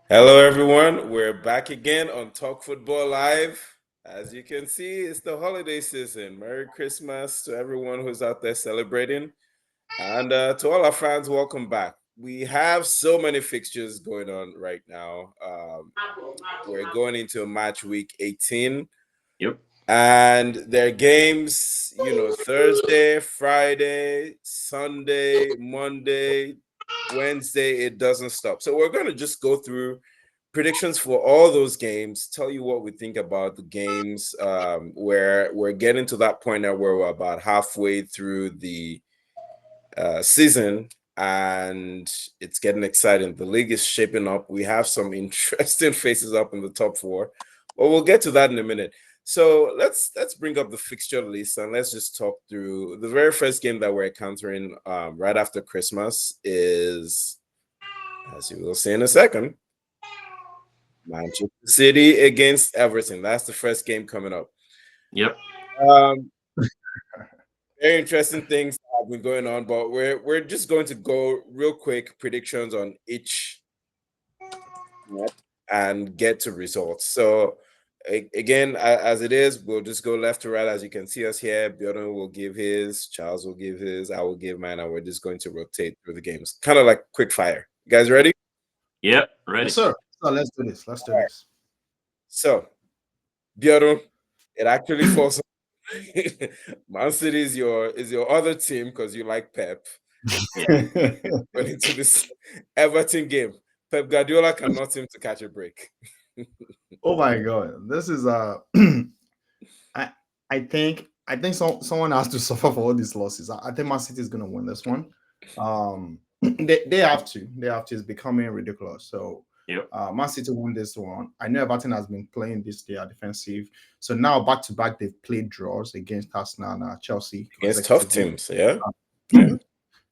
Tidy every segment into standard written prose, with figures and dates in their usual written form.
Hello, everyone. We're back again on Talk Football Live. As you can see, it's the holiday season. Merry Christmas to everyone who's out there celebrating. And to all our fans, welcome back. We have so many fixtures going on right now. We're going into match week 18. Yep. And their games, Thursday, Friday, Sunday, Monday, Wednesday, it doesn't stop. So we're going to just go through predictions for all those games, tell you what we think about the games. Where we're getting to that point now where we're about halfway through the season and it's getting exciting. The league is shaping up. We have some interesting faces up in the top four, but we'll get to that in a minute. So let's bring up the fixture list and let's just talk through the very first game that we're encountering right after Christmas is, as you will see in a second, Manchester City against Everton. That's the first game coming up. Yep. Um, very interesting things have been going on, but we're just going to go real quick predictions on each and get to results. So again, as it is, we'll just go left to right. As you can see us here, Biodun will give his, Charles will give his, I will give mine, and we're just going to rotate through the games, kind of like quick fire. You guys ready? Yep. Ready. Yes, sir. So let's do this. Let's do this. So, Biodun, it actually falls. Man City is your other team because you like Pep. Went into this Everton game. Pep Guardiola cannot seem to catch a break. Oh my god, this is I I think someone has to suffer for all these losses. I think Man City is going to win this one. They have to. They have to. It's becoming ridiculous. So Yep. Man City won this one. I know Everton has been playing this their defensive. So now back to back, they've played draws against Arsenal and Chelsea. Against tough teams, yeah. They're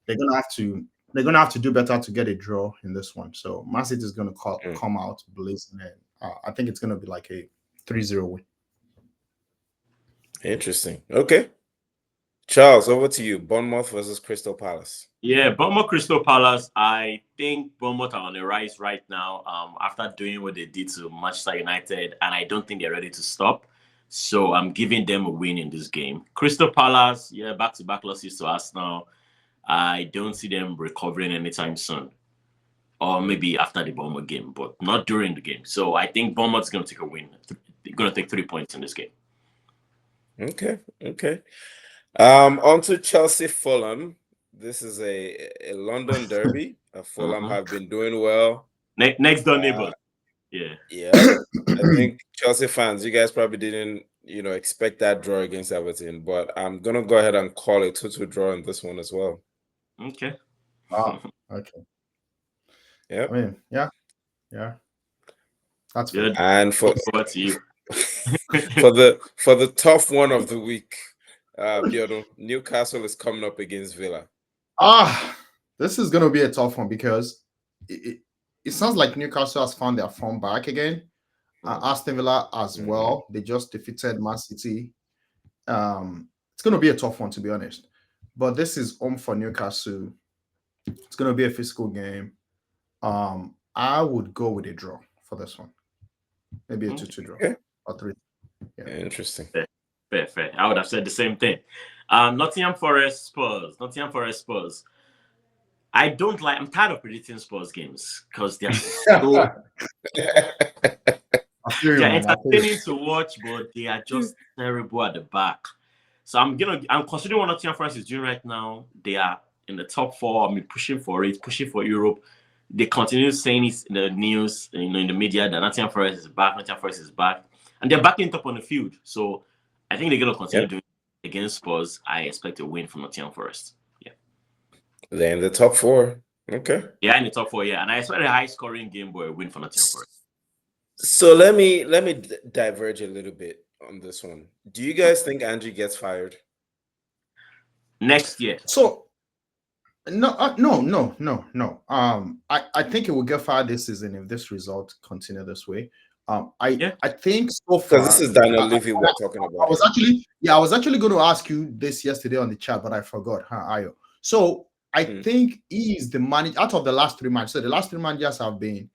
gonna have to. They're gonna have to do better to get a draw in this one. So Man City is gonna come out blazing. And I think it's gonna be like a 3-0 win. Interesting. Okay. Charles, over to you. Bournemouth versus Crystal Palace. Yeah, Bournemouth Crystal Palace. I think Bournemouth are on the rise right now. After doing what they did to Manchester United, and I don't think they're ready to stop. So I'm giving them a win in this game. Crystal Palace, yeah, back-to-back losses to Arsenal. I don't see them recovering anytime soon, or maybe after the Bournemouth game, but not during the game. So I think Bournemouth's going to take a win. They're going to take 3 points in this game. Okay. On to Chelsea Fulham. This is a London derby. Fulham have been doing well. Next door neighbor. Yeah. I think Chelsea fans, you guys probably didn't, expect that draw against Everton, but I'm gonna go ahead and call it 2-2 draw in this one as well. Okay. Wow. Okay. Yeah. I mean, yeah. That's good. And for to you. for the tough one of the week, Newcastle is coming up against Villa. This is gonna be a tough one because it sounds like Newcastle has found their form back again. Aston Villa as well. They just defeated Man City. It's gonna be a tough one to be honest. But this is home for Newcastle. It's gonna be a physical game. I would go with a draw for this one. Maybe a 2-2 draw or 3. Yeah. Interesting. Fair. I would have said the same thing. Nottingham Forest Spurs. I'm tired of predicting Spurs games because they're so they're entertaining to watch, but they are just terrible at the back. So I'm considering what Nottingham Forest is doing right now. They are in the top 4. Pushing for Europe. They continue saying it in the news, in the media that Nottingham Forest is back, and they're backing it up on the field. So I think they're going to continue doing it against Spurs. I expect a win from Nottingham Forest. Yeah. They're in the top 4. Okay. Yeah, in the top 4. Yeah, and I expect a high-scoring game, but a win for Nottingham Forest. So let me diverge a little bit on this one. Do you guys think Angie gets fired next year? So no. I think it will get fired this season if this result continue this way. I think so far because this is Daniel Levy we're talking about. I was actually going to ask you this yesterday on the chat, but I forgot. Ayo. So I think he is the manager out of the last 3 matches. So the last 3 managers have been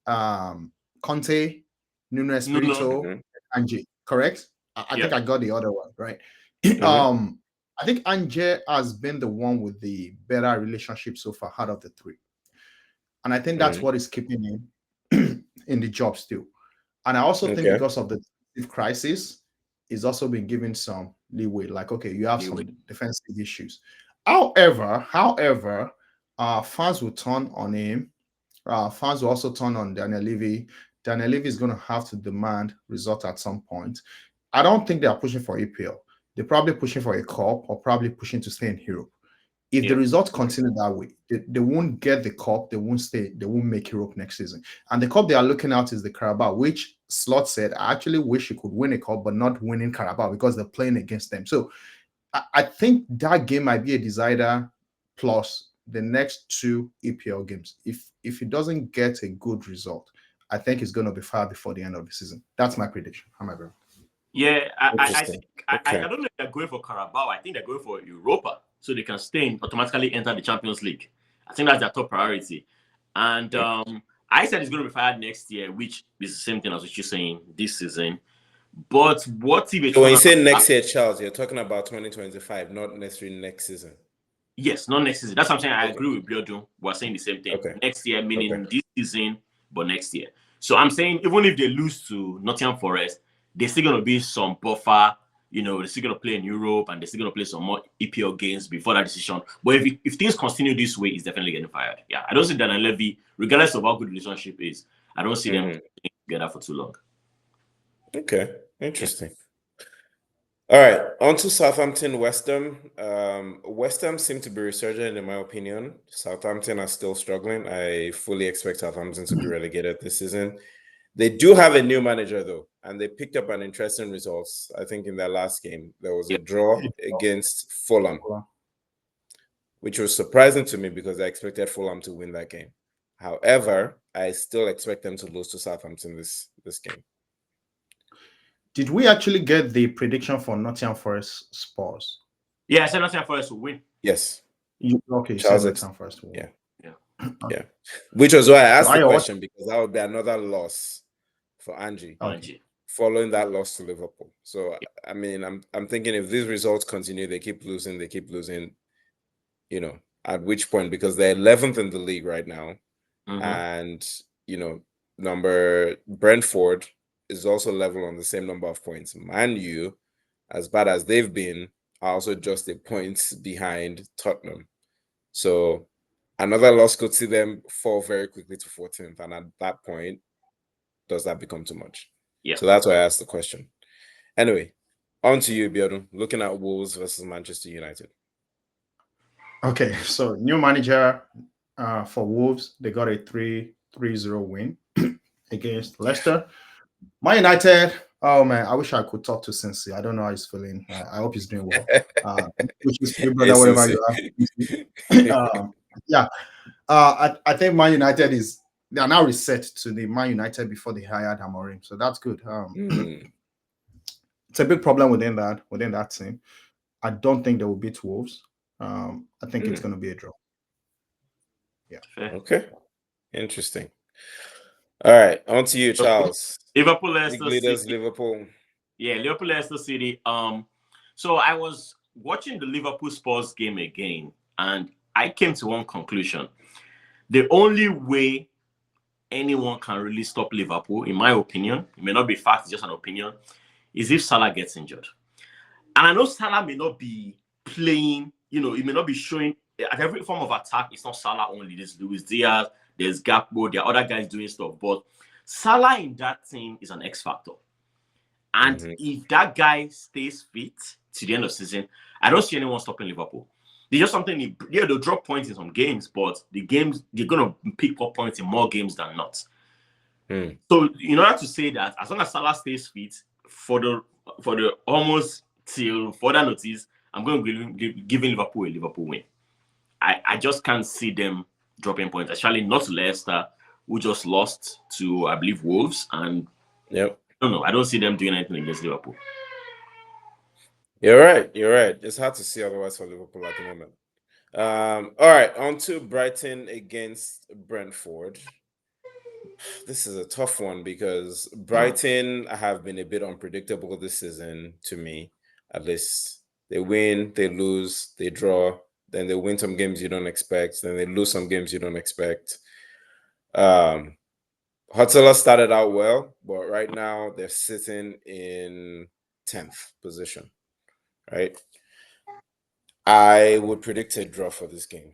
Conte, Nuno Nuno. Espirito, Mm-hmm. Ange. Correct? I Yeah. think I got the other one right. Mm-hmm. I think Ange has been the one with the better relationship so far out of the three, and I think that's Mm-hmm. what is keeping him in the job still. And I also think Okay. because of the defensive crisis, he's also been given some leeway. Like, okay, you have Leeway. some defensive issues. However, fans will turn on him. Fans will also turn on Daniel Levy. Daniel Levy is going to have to demand result at some point. I don't think they are pushing for EPL. They're probably pushing for a cup or probably pushing to stay in Europe. If the Yeah. results continue that way, they won't get the cup, they won't stay, they won't make Europe next season. And the cup they are looking at is the Carabao, which Slot said, I actually wish he could win a cup, but not winning Carabao because they're playing against them. So I think that game might be a decider plus the next two EPL games. If he doesn't get a good result, I think it's going to be far before the end of the season. That's my prediction. Am I wrong? Yeah, I Interesting. think I Okay. don't know if they're going for Carabao. I think they're going for Europa, so they can stay and automatically enter the Champions League. I think that's their top priority. And Mm. I said it's going to be fired next year, which is the same thing as what you're saying this season. But what if they So when turn you around? say next year, Charles, you're talking about 2025, not necessarily next season. Yes, not next season. That's what I'm saying. I Okay. agree with Biodun. We're saying the same thing. Okay. Next year, Okay. meaning this season, but next year. So I'm saying even if they lose to Nottingham Forest, there's still gonna be some buffer. They're still gonna play in Europe and they're still gonna play some more EPL games before that decision. But if things continue this way, he's definitely getting fired. Yeah, I don't see Daniel Levy, regardless of how good the relationship is, I don't see them Mm-hmm. together for too long. Okay. Yeah. Interesting. All right, on to Southampton, West Ham. West Ham seem to be resurgent, in my opinion. Southampton are still struggling. I fully expect Southampton to be relegated this season. They do have a new manager, though, and they picked up an interesting results. I think in their last game, there was a Yeah. draw against Fulham, which was surprising to me because I expected Fulham to win that game. However, I still expect them to lose to Southampton this game. Did we actually get the prediction for Nottingham Forest Spurs? Yeah, I said Nottingham Forest will win. Yes, Okay, you said Charles. Nottingham Forest will Yeah. win. Yeah. Yeah, which was why I So asked the I question because that would be another loss for Angie okay. Angie. following that loss to Liverpool. So I mean, I'm thinking if these results continue, they keep losing. You know, at which point because they're 11th in the league right now, Mm-hmm. and you know, number Brentford is also level on the same number of points. Man U, as bad as they've been, are also just a point behind Tottenham. So another loss could see them fall very quickly to 14th. And at that point, does that become too much? Yeah. So that's why I asked the question. Anyway, on to you, Biodun. Looking at Wolves versus Manchester United. Okay, so new manager for Wolves, they got a 3-0 win against Yeah. Leicester. Man United, oh man, I wish I could talk to Cincy. I don't know how he's feeling. I hope he's doing well. Which is your brother, Yes, whatever yes, you are. Yeah, I think Man United they are now reset to the Man United before they hired Amorim, so that's good. It's a big problem within that team. I don't think they will beat Wolves. I think it's going to be a draw. Yeah. Fair. Okay. Interesting. All right. On to you, Charles. Liverpool, Big Leicester leaders, City. Liverpool. Yeah, Liverpool, Leicester City. So I was watching the Liverpool Spurs game again, and I came to one conclusion. The only way anyone can really stop Liverpool, in my opinion, it may not be fact, it's just an opinion, is if Salah gets injured. And I know Salah may not be playing, he may not be showing at every form of attack. It's not Salah only. There's Luis Diaz, there's Gakpo, there are other guys doing stuff. But Salah in that team is an X factor. And Mm-hmm. if that guy stays fit to the end of the season, I don't see anyone stopping Liverpool. There's just something, they'll drop points in some games, but the games, they're going to pick up points in more games than not. Mm. So, in order to say that, as long as Salah stays fit for the almost till further notice, I'm going to be giving Liverpool a Liverpool win. I just can't see them dropping points, especially not Leicester, who just lost to, I believe, Wolves. And Yep. I don't know. I don't see them doing anything against Liverpool. You're right. You're right. It's hard to see otherwise for Liverpool at the moment. All right. On to Brighton against Brentford. This is a tough one because Brighton have been a bit unpredictable this season to me, at least. They win, they lose, they draw, then they win some games you don't expect, then they lose some games you don't expect. Um, Hutzela started out well, but right now they're sitting in 10th position, right? I would predict a draw for this game.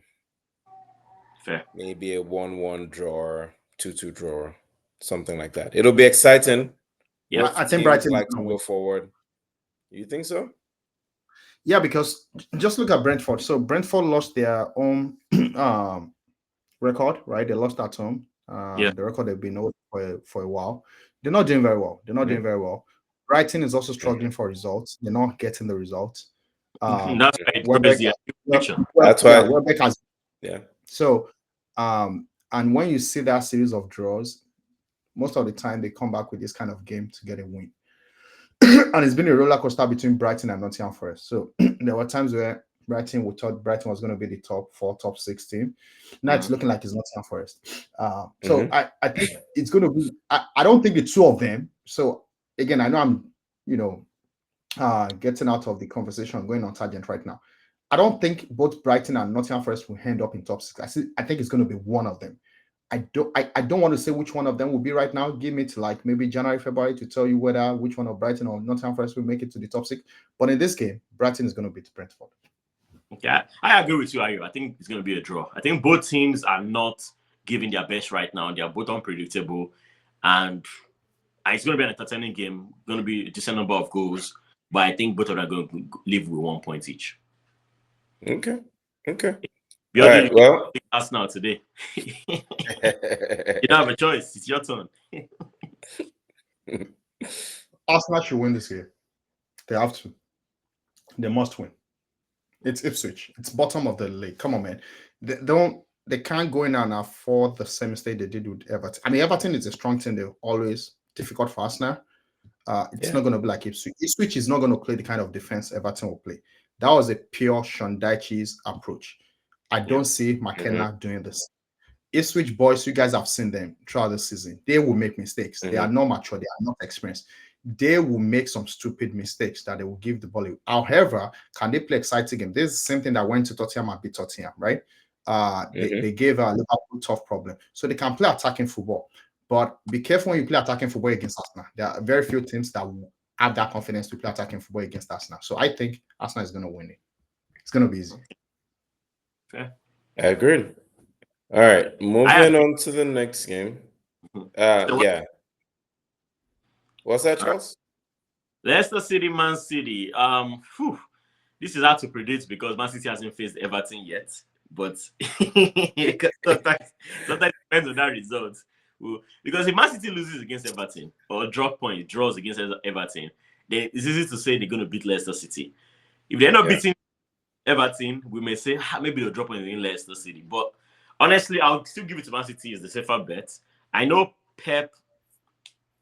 Fair. Maybe a 1-1 draw, 2-2 draw, something like that. It'll be exciting. Yep. Both I think teams Brighton is like to going to go win. forward. You think so? Yeah, because just look at Brentford. So Brentford lost their own um, record, right? They lost at home. Yeah. The record they've been over for a while. They're not doing very well. They're not doing Mm-hmm. very well. Brighton is also struggling Mm-hmm. for results. They're not getting the results. Um, That's why it's Welbeck, obviously a prediction. That's yeah, why, Welbeck has yeah. so. And when you see that series of draws, most of the time they come back with this kind of game to get a win. And it's been a roller coaster between Brighton and Nottingham Forest. So there were times where we thought Brighton was going to be the top four, top 16. Now it's Mhm. looking like it's Nottingham Forest. So Mm-hmm. I think it's going to be. I don't think the two of them. So again, I know I'm you know getting out of the conversation, going on tangent right now. I don't think both Brighton and Nottingham Forest will end up in top six. I think it's going to be one of them. I don't want to say which one of them will be right now. Give me to like maybe January, February to tell you whether which one of Brighton or Nottingham Forest will make it to the top six. But in this game, Brighton is going to beat Brentford. Yeah, I agree with you, Ayo. I think it's going to be a draw. I think both teams are not giving their best right now. They are both unpredictable, and it's going to be an entertaining game. Going to be a decent number of goals, but I think both of them are going to leave with 1 point each. Okay. Okay. All Biodun, right. Well, you Arsenal today. You don't have a choice. It's your turn. Arsenal should win this game. They have to. They must win. It's Ipswich. It's bottom of the league. Come on, man. They don't. They can't go in and afford the same mistake they did with Everton. I mean, Everton is a strong team. They're always difficult for Arsenal. It's yeah. not going to be like Ipswich. Ipswich is not going to play the kind of defense Everton will play. That was a pure Shondaichi's approach. I Yeah. don't see Mm-hmm. McKenna doing this. Ipswich boys, you guys have seen them throughout the season. They will make mistakes. They are Mm-hmm. not mature. They are not experienced. They will make some stupid mistakes that they will give the ball away. However, can they play exciting game? This is the same thing that went to Tottenham and beat Tottenham, right? Mm-hmm. They gave Liverpool tough problem. So they can play attacking football. But be careful when you play attacking football against Arsenal. There are very few teams that will have that confidence to play attacking football against Arsenal. So I think Arsenal is going to win it. It's going to be easy. Fair. I agree. All right. I Moving agree. on to the next game. So, Yeah. What's that, all right. Charles? Leicester City, Man City. This is hard to predict because Man City hasn't faced Everton yet. But sometimes it depends on that result. Because if Man City loses against Everton or draws against Everton, then it's easy to say they're going to beat Leicester City. If they end up Yeah. beating Everton, we may say maybe they'll drop point in Leicester City. But honestly, I'll still give it to Man City as the safer bet. I know Pep,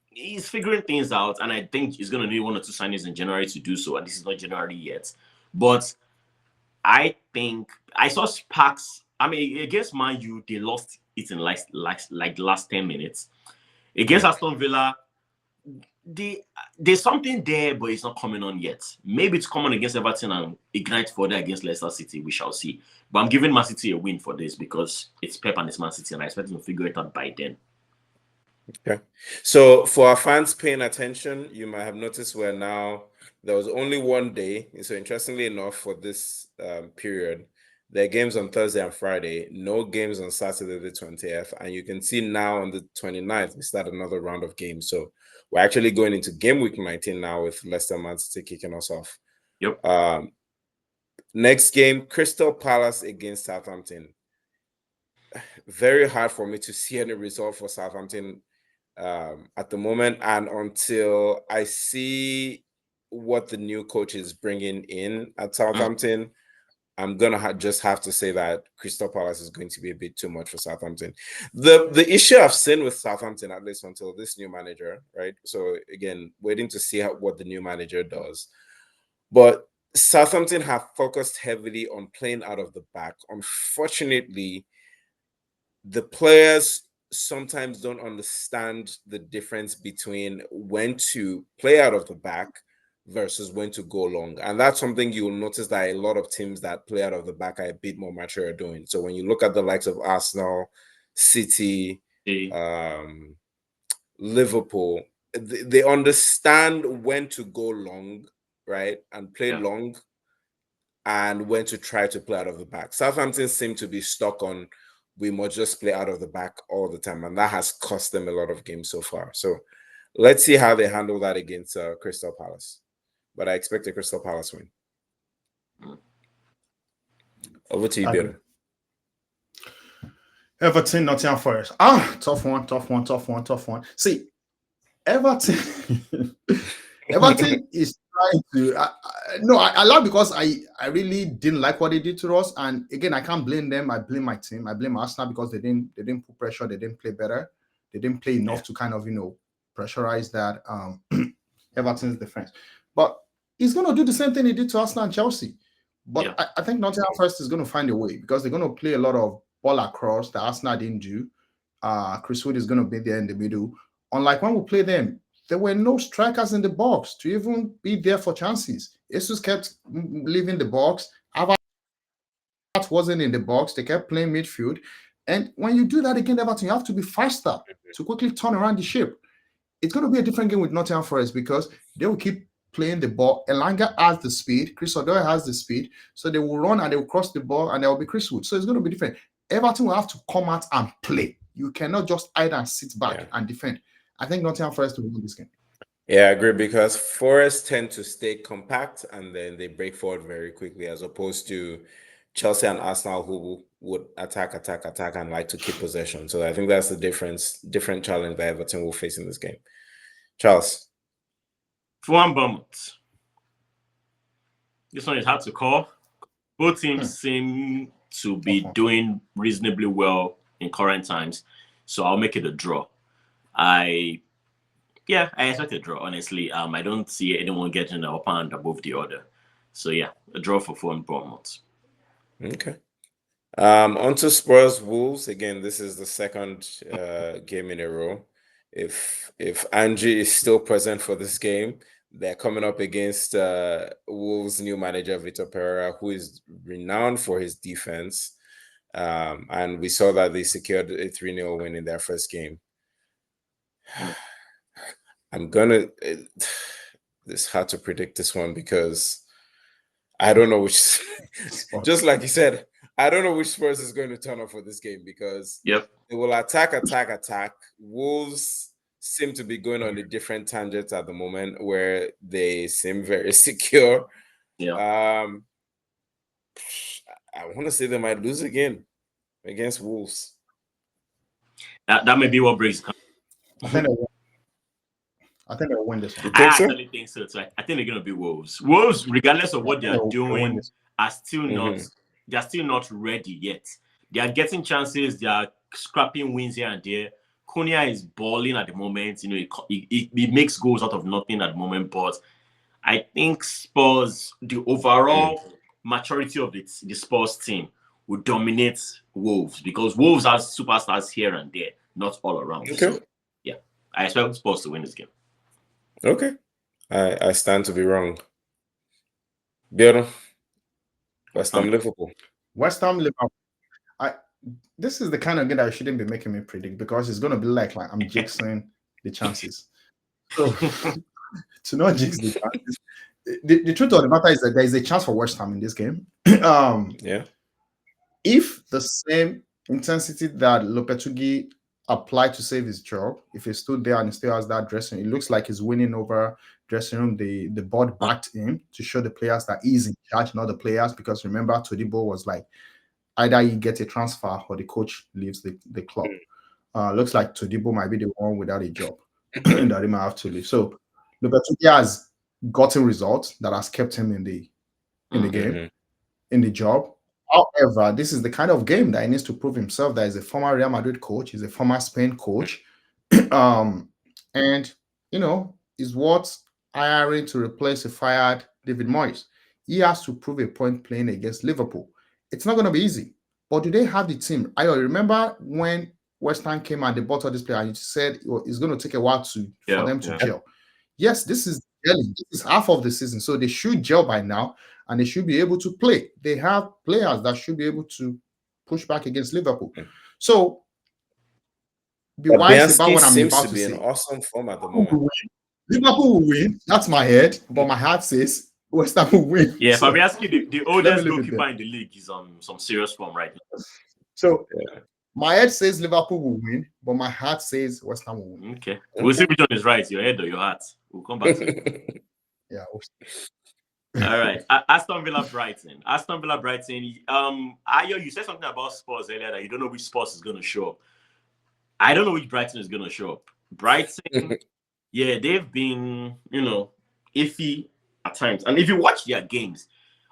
he's figuring things out, and I think he's going to need 1 or 2 signings in January to do so. And this is not January yet. But I think I saw Sparks. I mean, against Man U, they lost it in like the last 10 minutes. Against Mm. Aston Villa, there's something there, but it's not coming on yet. Maybe it's coming against Everton and ignite further against Leicester City. We shall see. But I'm giving Man City a win for this because it's Pep and it's Man City, and I expect them to figure it out by then. Okay. So for our fans paying attention, you might have noticed there was only one day. So interestingly enough, for this period, there are games on Thursday and Friday, no games on Saturday the 20th. And you can see now on the 29th, we start another round of games. So we're actually going into game week 19 now with Leicester Man City kicking us off. Yep. Next game, Crystal Palace against Southampton. Very hard for me to see any result for Southampton at the moment, and until I see what the new coach is bringing in at Southampton, I'm gonna just have to say that Crystal Palace is going to be a bit too much for Southampton. The issue I've seen with Southampton, at least until this new manager, right? So again, waiting to see what the new manager does. But Southampton have focused heavily on playing out of the back. Unfortunately, the players sometimes don't understand the difference between when to play out of the back versus when to go long. And that's something you'll notice that a lot of teams that play out of the back are a bit more mature at doing. So when you look at the likes of Arsenal, City, See, um, Liverpool, they understand when to go long, right? And play yeah. long, and when to try to play out of the back. Southampton seem to be stuck on we must just play out of the back all the time, and that has cost them a lot of games so far. So let's see how they handle that against Crystal Palace. But I expect a Crystal Palace win. Mm. Over to you, I agree. Biodun. Everton, Nottingham Forest. Tough one, tough one, tough one, tough one. See, Everton, Everton is trying to. No, I laugh because I really didn't like what they did to us, and again, I can't blame them. I blame my team. I blame Arsenal because they didn't put pressure. They didn't play better. They didn't play Yeah. enough to kind of pressurize that Everton's defense. But he's going to do the same thing he did to Arsenal and Chelsea. But Yeah. I think Nottingham Forest is going to find a way because they're going to play a lot of ball across that Arsenal didn't do. Chris Wood is going to be there in the middle. Unlike when we play them, there were no strikers in the box to even be there for chances. Jesus kept leaving the box. Havertz wasn't in the box. They kept playing midfield. And when you do that again, Everton, you have to be faster to quickly turn around the ship. It's going to be a different game with Nottingham Forest because they will keep playing the ball. Elanga has the speed. Chris O'Doyle has the speed. So they will run and they will cross the ball and there will be Chris Wood. So it's going to be different. Everton will have to come out and play. You cannot just hide and sit back Yeah. and defend. I think Nottingham Forest will win this game. Yeah, I agree because Forest tend to stay compact and then they break forward very quickly, as opposed to Chelsea and Arsenal, who would attack, attack, attack, and like to keep possession. So I think that's the different challenge that Everton will face in this game. Charles. Fulham Bournemouth. This one is hard to call. Both teams seem to be doing reasonably well in current times, so I'll make it a draw. I expect a draw. Honestly, I don't see anyone getting the upper hand above the other. So yeah, a draw for Fulham Bournemouth. Okay. On to Spurs Wolves. Again, this is the second game in a row. If Angie is still present for this game, they're coming up against Wolves' new manager Vitor Pereira, who is renowned for his defense. And we saw that they secured a 3-0 win in their first game. It's hard to predict this one because I don't know which, just like you said, I don't know which Spurs is going to turn up for this game because they will attack. Wolves seem to be going on a different tangent at the moment where they seem very secure. Yeah. I want to say they might lose again against Wolves. That may be what brings. I think they'll win this one. I actually think so too. I think they're going to be Wolves. Wolves, regardless of what they are doing, are still not. They are still not ready yet. They are getting chances. They are scrapping wins here and there. Konya is balling at the moment. He makes goals out of nothing at the moment. But I think Spurs, the overall maturity of the Spurs team, will dominate Wolves because Wolves have superstars here and there, not all around. Okay. So yeah, I expect Spurs to win this game. Okay. I stand to be wrong. Biodun. West Ham Liverpool. West Ham Liverpool. This is the kind of game that you shouldn't be making me predict because it's going to be like I'm jinxing the chances. So to not jinx the chances, the truth of the matter is that there is a chance for West Ham in this game. If the same intensity that Lopetegui applied to save his job, if he stood there and he still has that dressing, it looks like he's winning over dressing room. The board backed him to show the players that he's in charge, not the players. Because remember, Todibo was like, either you get a transfer or the coach leaves the club. Looks like Todibo might be the one without a job that he might have to leave. So Lopetegui has gotten results that has kept him in the game, in the job. However, this is the kind of game that he needs to prove himself. That he's a former Real Madrid coach, he's a former Spain coach, and is what hiring to replace a fired David Moyes. He has to prove a point playing against Liverpool. It's not going to be easy, but do they have the team? I remember when West Ham came and they bought all this player, and you said it's going to take a while for Yeah, them to yeah. gel. Yes, this is gelling. This is half of the season, so they should gel by now, and they should be able to play. They have players that should be able to push back against Liverpool. So be wise about Fabianski what I'm seems about to to be in say. awesome form at the Liverpool moment. will win. Liverpool will win. That's my head, but my heart says West Ham will win. Yeah, So Fabianski, the let me oldest leave it there. goalkeeper in the league, is on some serious form right now. So Yeah. my head says Liverpool will win, but my heart says West Ham will win. Okay. We'll see which one is right, your head or your heart. We'll come back to it. Yeah. All right. Aston Villa Brighton. Aston Villa Brighton. Ayo, you said something about Spurs earlier that you don't know which Spurs is going to show up. I don't know which Brighton is going to show up. Brighton, yeah, they've been, iffy at times. And if you watch their games,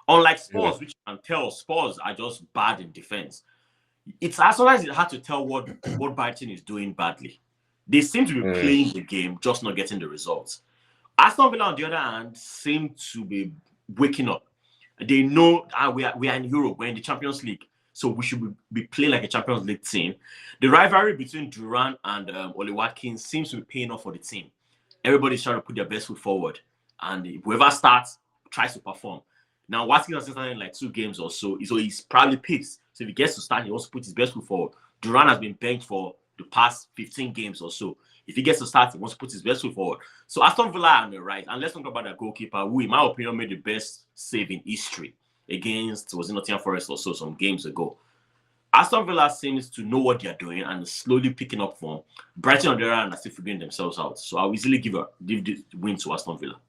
unlike Spurs, which you can tell Spurs are just bad in defense, it's as well as it's hard to tell what Brighton is doing badly. They seem to be playing the game, just not getting the results. Aston Villa, on the other hand, seem to be waking up. They know we are in Europe, we're in the Champions League, so we should be playing like a Champions League team. The rivalry between Duran and Oli Watkins seems to be paying off for the team. Everybody's trying to put their best foot forward, and whoever starts tries to perform. Now, Watkins has started in like 2 games or so he's probably pissed. So if he gets to start, he wants to put his best foot forward. Duran has been benched for the past 15 games or so. If he gets to start, he wants to put his best foot forward. So Aston Villa are on the right. And let's talk about their goalkeeper, who, in my opinion, made the best save in history against, was it Nottingham Forest or so, some games ago. Aston Villa seems to know what they're doing and is slowly picking up form. Brighton, on the other hand, are still figuring themselves out. So I'll easily give the win to Aston Villa.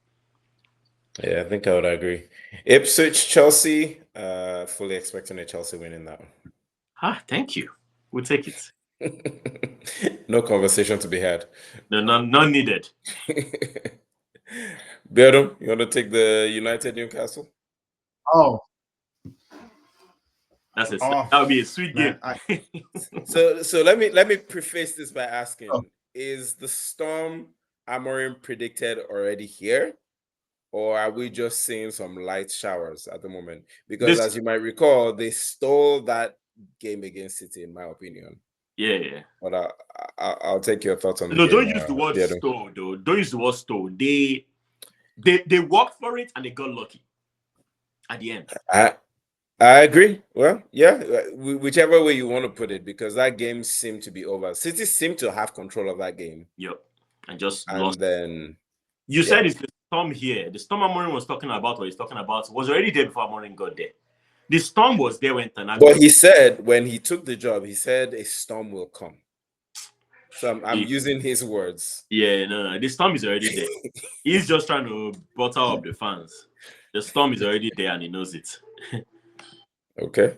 Yeah, I think I would agree. Ipswich, Chelsea, fully expecting a Chelsea win in that one. Thank you. We'll take it. No conversation to be had. No, none needed. Biodun, you want to take the United Newcastle? Oh, That would be a sweet game. So let me preface this by asking: is the storm Amorim predicted already here, or are we just seeing some light showers at the moment? Because as you might recall, they stole that game against City, in my opinion. Yeah. But I'll take your thoughts on the game. No, don't use the word stole, though. Don't use the word stole. They worked for it and they got lucky at the end. I agree. Well, yeah, whichever way you want to put it, because that game seemed to be over. City seemed to have control of that game. Yep. And just lost. Then you said it's the storm here. The storm Amorim was talking about, or he's talking about, was already there before Amorim got there. The storm was there when Tanaka. But he said when he took the job, he said a storm will come. So I'm using his words. Yeah, no, the storm is already there. He's just trying to butter up the fans. The storm is already there and he knows it. Okay.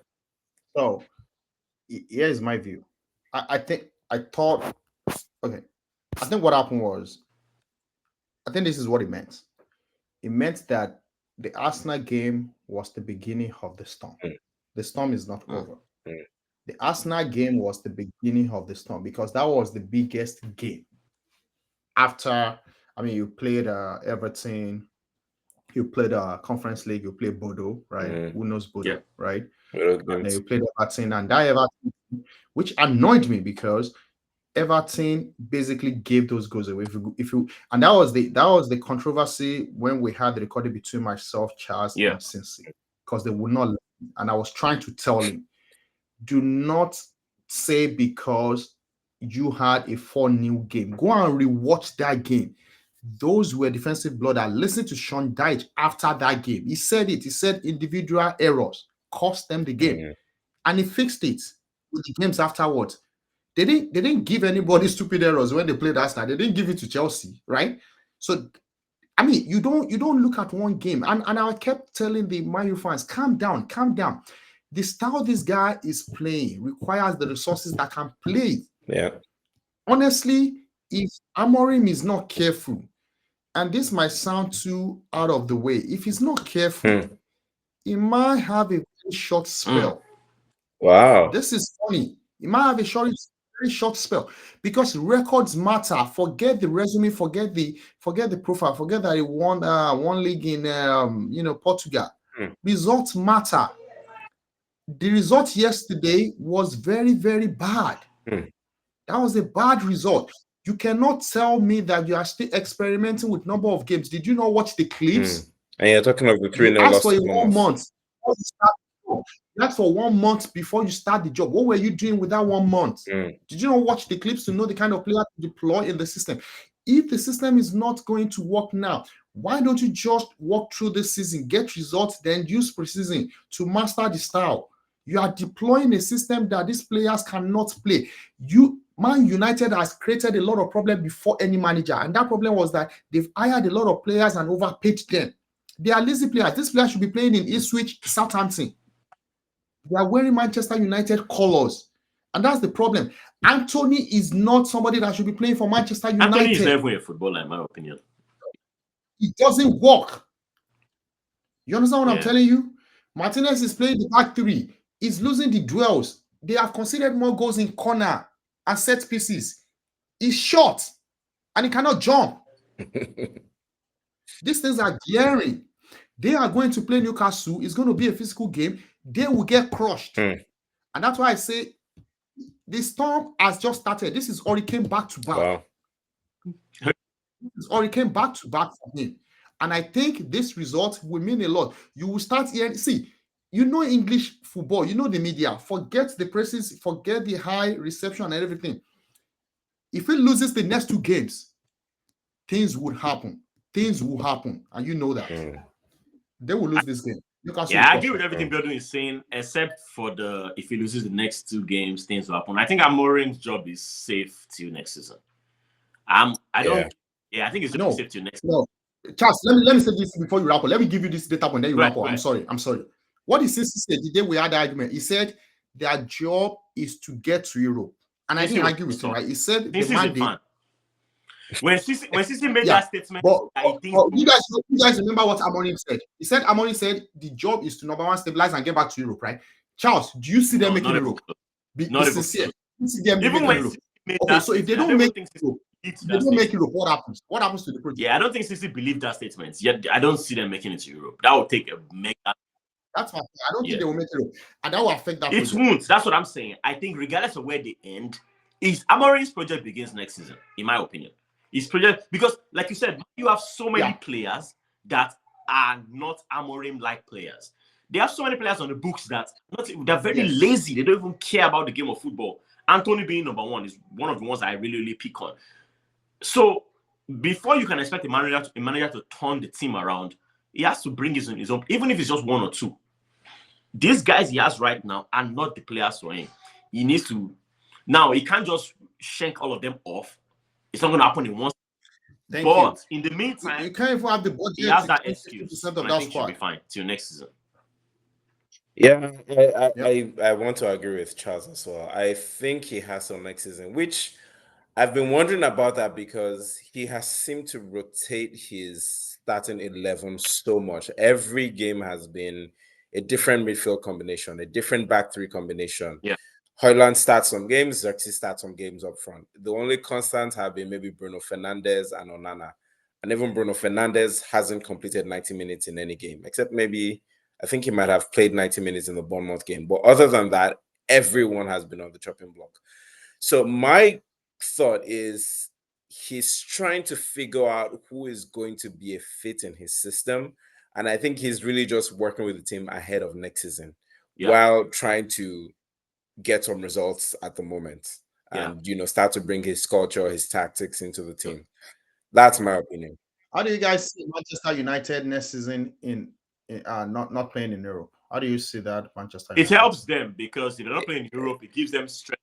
So here's my view. I think what happened was, I think this is what it meant. It meant that the Arsenal game was the beginning of the storm. The storm is not over. The Arsenal game was the beginning of the storm because that was the biggest game. After, you played Everton, you played Conference League, you played Bodo, right? Who knows Bodo, right? And then you played Everton, and that Everton, which annoyed me because Everton basically gave those goals away. And that was the controversy when we had the recording between myself, Charles, and Cincy, because they would not. And I was trying to tell him, do not say because you had a 4-0 game. Go and rewatch that game. Those were defensive blood. I listened to Sean Dyche after that game. He said it. He said individual errors cost them the game, and he fixed it with the games afterwards. They didn't give anybody stupid errors when they played Arsenal. They didn't give it to Chelsea, right? So, you don't look at one game. And I kept telling the Man U fans, calm down. The style this guy is playing requires the resources that can play. Yeah. Honestly, if Amorim is not careful, and this might sound too out of the way, if he's not careful, he might have a very short spell. Wow. This is funny. He might have a very short spell because records matter. Forget the resume, forget the profile, forget that he won one league in Portugal. Results matter. The result yesterday was very, very bad. That was a bad result. You cannot tell me that you are still experimenting with number of games. Did you not watch the clips? And you're talking of the 3-0 You asked loss for to a 1 Bournemouth. month. That's for 1 month before you start the job. What were you doing with that 1 month? Did you not watch the clips to know the kind of player to deploy in the system? If the system is not going to work now, why don't you just walk through this season, get results, then use preseason to master the style? You are deploying a system that these players cannot play. Man United has created a lot of problem before any manager, and that problem was that they've hired a lot of players and overpaid them. They are lazy players. These players should be playing in Ipswich, Southampton. They are wearing Manchester United colors, and that's the problem. Anthony is not somebody that should be playing for Manchester United. Anthony is never a footballer, in my opinion. It doesn't work. You understand what I'm telling you? Martinez is playing the back three. He's losing the duels. They have conceded more goals in corner and set pieces. He's short and he cannot jump. These things are glaring. They are going to play Newcastle. It's going to be a physical game. They will get crushed. And that's why I say the storm has just started. This is Hurricane back to back. Wow. This is Hurricane back to back for him. And I think this result will mean a lot. You will start hearing, see, you know English football, you know the media. Forget the presses, forget the high reception and everything. If he loses the next 2 games, things would happen. Things will happen. And you know that. They will lose this game. I agree with everything Biodun is saying, except for if he loses the next 2 games, things will happen. I think Amorim's job is safe till next season. I think it's safe till next season. Charles, let me say this before you wrap up. Let me give you this data point, then you wrap up. I'm sorry. What did Sisi say the day we had the argument? He said their job is to get to Europe. And I didn't argue with him, right? He said the mandate. When Sisi made that statement, you guys remember what Amorim said? He said Amorim said the job is to number 1 stabilize and get back to Europe, right? Charles, do you see them making Europe? Not sincere. Even when Europe. Okay, so if they don't make Europe, what happens? What happens to the project? Yeah, I don't think Sisi believed that statement. Yeah, I don't see them making it to Europe. That would take a mega. That's fine. I don't think they will make Europe, and that will affect that. It won't. That's what I'm saying. I think regardless of where they end, Amorim's project begins next season, in my opinion. His project, because like you said, you have so many players that are not Amorim-like players. They have so many players on the books that they're very lazy. They don't even care about the game of football. Anthony being number 1 is one of the ones I really pick on. So before you can expect a manager to turn the team around, he has to bring his own, even if it's just 1 or 2. These guys he has right now are not the players for him. He needs to. Now, he can't just shank all of them off. It's not going to happen in one. But in the meantime, you can't even have the budget. He has that excuse. I think he'll be fine till next season. Yeah, I want to agree with Charles as well. I think he has some next season, which I've been wondering about that because he has seemed to rotate his starting 11 so much. Every game has been a different midfield combination, a different back 3 combination. Yeah. Højlund starts some games, Xerxes starts some games up front. The only constants have been maybe Bruno Fernandes and Onana. And even Bruno Fernandes hasn't completed 90 minutes in any game, except maybe, I think he might have played 90 minutes in the Bournemouth game. But other than that, everyone has been on the chopping block. So my thought is he's trying to figure out who is going to be a fit in his system. And I think he's really just working with the team ahead of next season while trying to get some results at the moment and, start to bring his culture, his tactics into the team. That's my opinion. How do you guys see Manchester United next season in not playing in Europe? How do you see that Manchester United? It helps them because if they're not playing in Europe, it gives them strength.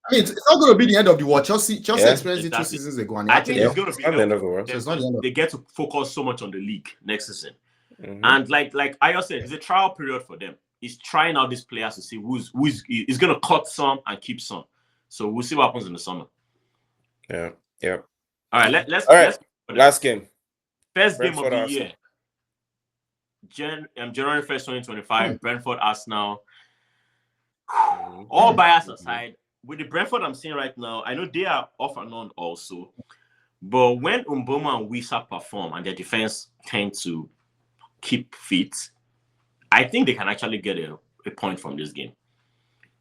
I mean, it's not going to be the end of the world. Chelsea experienced it 2 seasons ago. And I think it's going to be the end of the world. It's not the end of they get to focus so much on the league next season. And like Ayo said, it's a trial period for them. He's trying out these players to see he's going to cut some and keep some. So we'll see what happens in the summer. Yeah. All right, let's last game. First game of the year. January 1st, 2025, Brentford Arsenal. All bias aside, with the Brentford I'm seeing right now, I know they are off and on also. But when Mboma and Wissa perform and their defense tend to keep fit, I think they can actually get a point from this game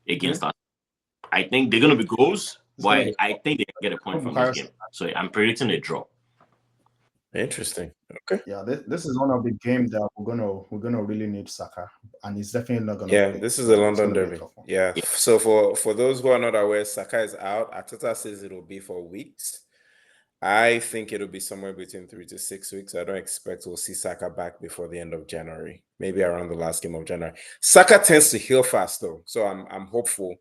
against us. I think they're going to be goals. It's gonna be But I think they can get a point from this Bukayo game. So I'm predicting a draw. Interesting. Okay. Yeah, this is one of the games that we're gonna really need Saka, and it's definitely not gonna Yeah, play. this is a So it's London gonna be a derby. tough one. Yeah. Yeah. So for those who are not aware, Saka is out. Ateta says it'll be for weeks. I think it'll be somewhere between 3 to 6 weeks. I don't expect we'll see Saka back before the end of January, maybe around the last game of January. Saka tends to heal fast though, so I'm hopeful,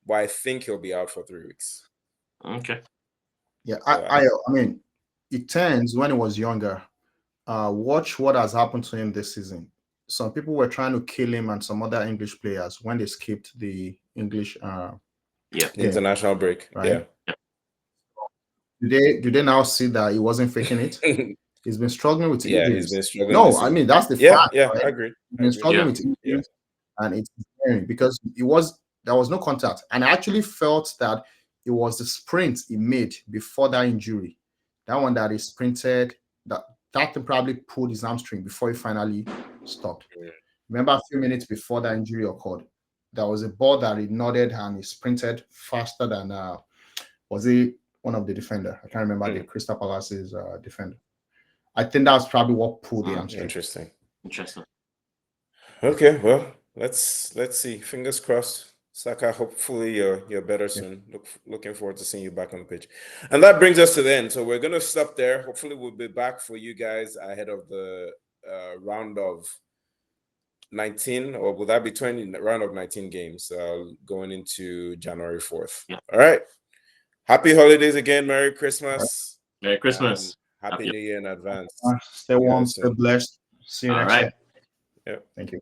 but I think he'll be out for 3 weeks. Okay. Yeah, So I mean, it turns when he was younger. Watch what has happened to him this season. Some people were trying to kill him and some other English players when they skipped the English Yeah. game, international break, right? yeah. Do they now see that he wasn't faking it? He's been struggling with Yeah, he's injuries. been struggling No, this I season. mean that's the Yeah, fact, yeah, right? I agree. He's I been agree. struggling Yeah. with Yeah. injuries, and it's scary because there was no contact, and I actually felt that it was the sprint he made before that injury, that one that he sprinted, that thing probably pulled his hamstring before he finally stopped. Remember, a few minutes before that injury occurred, there was a ball that he nodded and he sprinted faster than was he one of the defender? I can't remember the Crystal Palace's defender. I think that's probably what pulled the hamstring. Interesting. Interesting. Okay, well, let's see. Fingers crossed. Saka, hopefully you're better Yeah. soon. Looking forward to seeing you back on the pitch. And that brings us to the end. So we're gonna stop there. Hopefully we'll be back for you guys ahead of the round of 19, or will that be 20? Round of 19 games going into January 4th. Yeah. All right. Happy holidays again. Merry Christmas. Merry Christmas. Happy New Year in advance. Stay See you warm, guys stay soon. blessed. See you All next right. time. Yeah. Thank you.